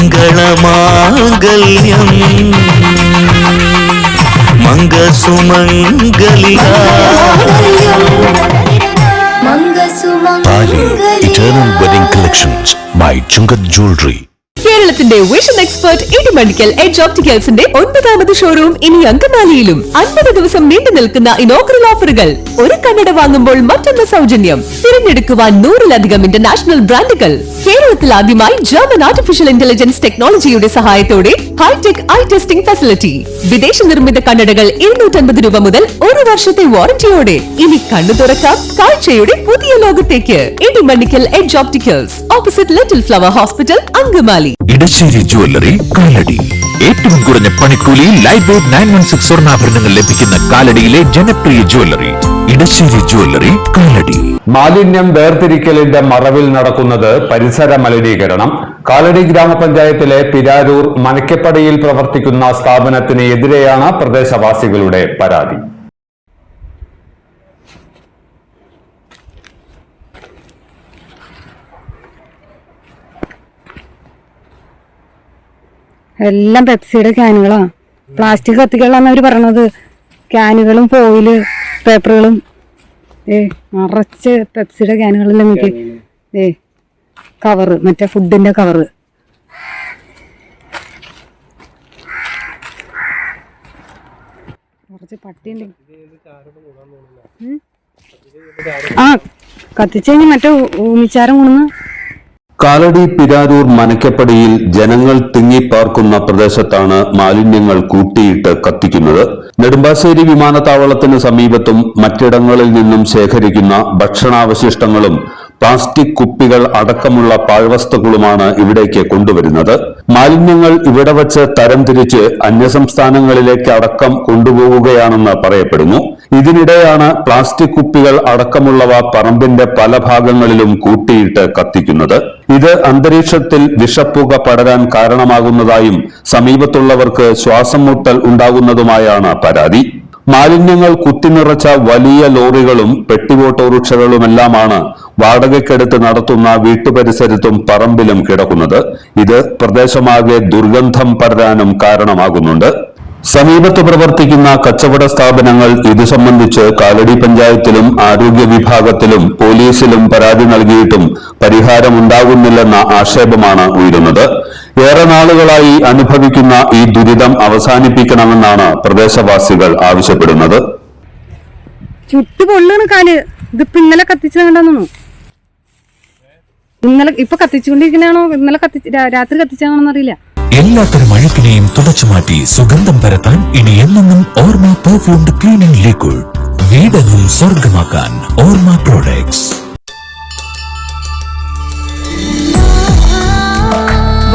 മംഗളമാംഗല്യം മംഗസുമംഗലികാ താലി eternal wedding collections by Chungath jewellery. കേരളത്തിന്റെ വിഷൻ എക്സ്പെർട്ട് ഇടിമണ്ണിക്കൽ എഡ്ജ് ഓപ്റ്റിക്കൽസിന്റെ 9ാമത് ഷോറൂം ഇനി അങ്കമാലിയിലും. 50 ദിവസം നീണ്ടു നിൽക്കുന്ന ഇനോഗ്രൽ ഓഫറുകൾ. ഒരു കണ്ണട വാങ്ങുമ്പോൾ മറ്റൊന്ന് സൗജന്യം. തിരഞ്ഞെടുക്കുവാൻ 100-ലധികം ഇന്റർനാഷണൽ ബ്രാൻഡുകൾ. കേരളത്തിൽ ആദ്യമായി ജർമ്മൻ ആർട്ടിഫിഷ്യൽ ഇന്റലിജൻസ് ടെക്നോളജിയുടെ സഹായത്തോടെ ഹൈടെക് ഐ ടെസ്റ്റിംഗ് ഫെസിലിറ്റി. വിദേശ നിർമ്മിത കണ്ണടകൾ 250 രൂപ മുതൽ 1 വർഷത്തെ വാറന്റിയോടെ. ഇനി കണ്ണു തുറക്കാം കാഴ്ചയുടെ പുതിയ ലോകത്തേക്ക്. Idimannikkal edge opticals, opposite little flower hospital, Angamaly. Edassery jewellery, Kalady. ഏറ്റവും കുറഞ്ഞ പണിക്കൂലിയിൽ ലൈറ്റ് വെയ്റ്റ് 916 സ്വർണ്ണാഭരണങ്ങൾ ലഭിക്കുന്ന കാലടിയിലെ ജനപ്രിയ ജ്വല്ലറി ഇടശ്ശേരി ജ്വല്ലറി, കാലടി. മാലിന്യം വേർതിരിക്കലിന്റെ മറവിൽ നടക്കുന്നത് പരിസര മലിനീകരണം. കാലടി ഗ്രാമപഞ്ചായത്തിലെ പിരാരൂർ മനക്കപ്പടിയിൽ പ്രവർത്തിക്കുന്ന സ്ഥാപനത്തിന് എതിരെയാണ് പ്രദേശവാസികളുടെ പരാതി. എല്ലാം പെപ്സിയുടെ ക്യാനുകളാ. പ്ലാസ്റ്റിക് കത്തികളാണ് അവർ പറഞ്ഞത്. ക്യാനുകളും ഫോയില് പേപ്പറുകളും നിറച്ച് പെപ്സിയുടെ ക്യാനുകളെല്ലാം നോക്കി. കവറ്, മറ്റേ ഫുഡിന്റെ കവറ്. കുറച്ച് പട്ടിയുണ്ട്. ആ കത്തിച്ചു കഴിഞ്ഞ് മറ്റേ ഊമിച്ചാരം കൊണ്ടുവന്ന്. കാലടി പിരാരൂർ മനക്കപ്പടിയിൽ ജനങ്ങൾ തിങ്ങിപ്പാർക്കുന്ന പ്രദേശത്താണ് മാലിന്യങ്ങൾ കൂട്ടിയിട്ട് കത്തിക്കുന്നത്. നെടുമ്പാശ്ശേരി വിമാനത്താവളത്തിന് സമീപത്തും മറ്റിടങ്ങളിൽ നിന്നും ശേഖരിക്കുന്ന ഭക്ഷണാവശിഷ്ടങ്ങളും പ്ലാസ്റ്റിക് കുപ്പികൾ അടക്കമുള്ള പാഴ്വസ്തുക്കളുമാണ് ഇവിടേക്ക് കൊണ്ടുവരുന്നത്. മാലിന്യങ്ങൾ ഇവിടെ വച്ച് തരംതിരിച്ച് അന്യസംസ്ഥാനങ്ങളിലേക്ക് അടക്കം കൊണ്ടുപോവുകയാണെന്ന് പറയപ്പെടുന്നു. ഇതിനിടെയാണ് പ്ലാസ്റ്റിക് കുപ്പികൾ അടക്കമുള്ളവ പറമ്പിന്റെ പല ഭാഗങ്ങളിലും കൂട്ടിയിട്ട് കത്തിക്കുന്നത്. ഇത് അന്തരീക്ഷത്തിൽ വിഷപ്പുക പടരാൻ കാരണമാകുന്നതായും സമീപത്തുള്ളവർക്ക് ശ്വാസം മുട്ടൽ ഉണ്ടാകുന്നതുമായാണ് പരാതി. മാലിന്യങ്ങൾ കുത്തിനിറച്ച വലിയ ലോറികളും പെട്ടി ഓട്ടോറിക്ഷകളുമെല്ലാമാണ് വാടകയ്ക്കെടുത്ത് നടത്തുന്ന വീട്ടുപരിസരത്തും പറമ്പിലും കിടക്കുന്നത്. ഇത് പ്രദേശമാകെ ദുർഗന്ധം പടരാനും കാരണമാകുന്നുണ്ട്. സമീപത്ത് പ്രവർത്തിക്കുന്ന കച്ചവട സ്ഥാപനങ്ങൾ ഇതു സംബന്ധിച്ച് കാലടി പഞ്ചായത്തിലും ആരോഗ്യ വിഭാഗത്തിലും പോലീസിലും പരാതി നൽകിയിട്ടും പരിഹാരമുണ്ടാകുന്നില്ലെന്ന ആക്ഷേപമാണ് ഉയരുന്നത്. ഏറെ നാളുകളായി അനുഭവിക്കുന്ന ഈ ദുരിതം അവസാനിപ്പിക്കണമെന്നാണ് പ്രദേശവാസികൾ ആവശ്യപ്പെടുന്നത്. ചുട്ടുപൊള്ളാണ് കാല്. ഇതിപ്പോ ഇന്നലെ കത്തിച്ചതുകൊണ്ടാന്നു. ഇപ്പൊ കത്തിച്ചുകൊണ്ടിരിക്കണാണോ ഇന്നലെ രാത്രി കത്തിച്ചാണോന്ന് അറിയില്ല. എല്ലാത്തരം അഴുക്കിനെയും തുടച്ചു മാറ്റി സുഗന്ധം പരത്താൻ ഇനി എന്നെന്നും ഓർമ്മ പെർഫ്യൂംഡ് ക്ലീനിംഗ് ലിക്വിഡ്. വീടെന്നും സ്വർഗമാക്കാൻ ഓർമ്മ പ്രോഡക്ട്സ്.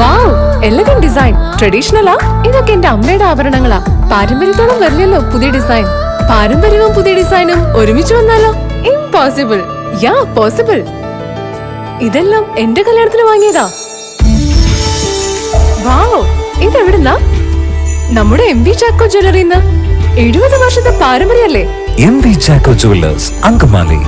വാവ്, എലഗന്റ് ഡിസൈൻ. ട്രഡീഷണലാ? ഇതൊക്കെ എന്റെ അമ്മയുടെ ആഭരണങ്ങളാ. പാരമ്പര്യത്തോളം വരില്ലല്ലോ പുതിയ ഡിസൈൻ. പാരമ്പര്യവും പുതിയ ഡിസൈനും ഒരുമിച്ച് വന്നാലോ? ഇംപോസിബിൾ. യാ പോസിബിൾ. ഇതെല്ലാം എന്റെ കല്യാണത്തിന് വാങ്ങിയതാ. വാവ്, ഇതെവിടുന്നാ? നമ്മുടെ എം വി ചാക്കോ ജ്വല്ലറിന്ന്. 70 വർഷത്തെ പാരമ്പര്യല്ലേ? M V Chacko jewellers, Angamaly.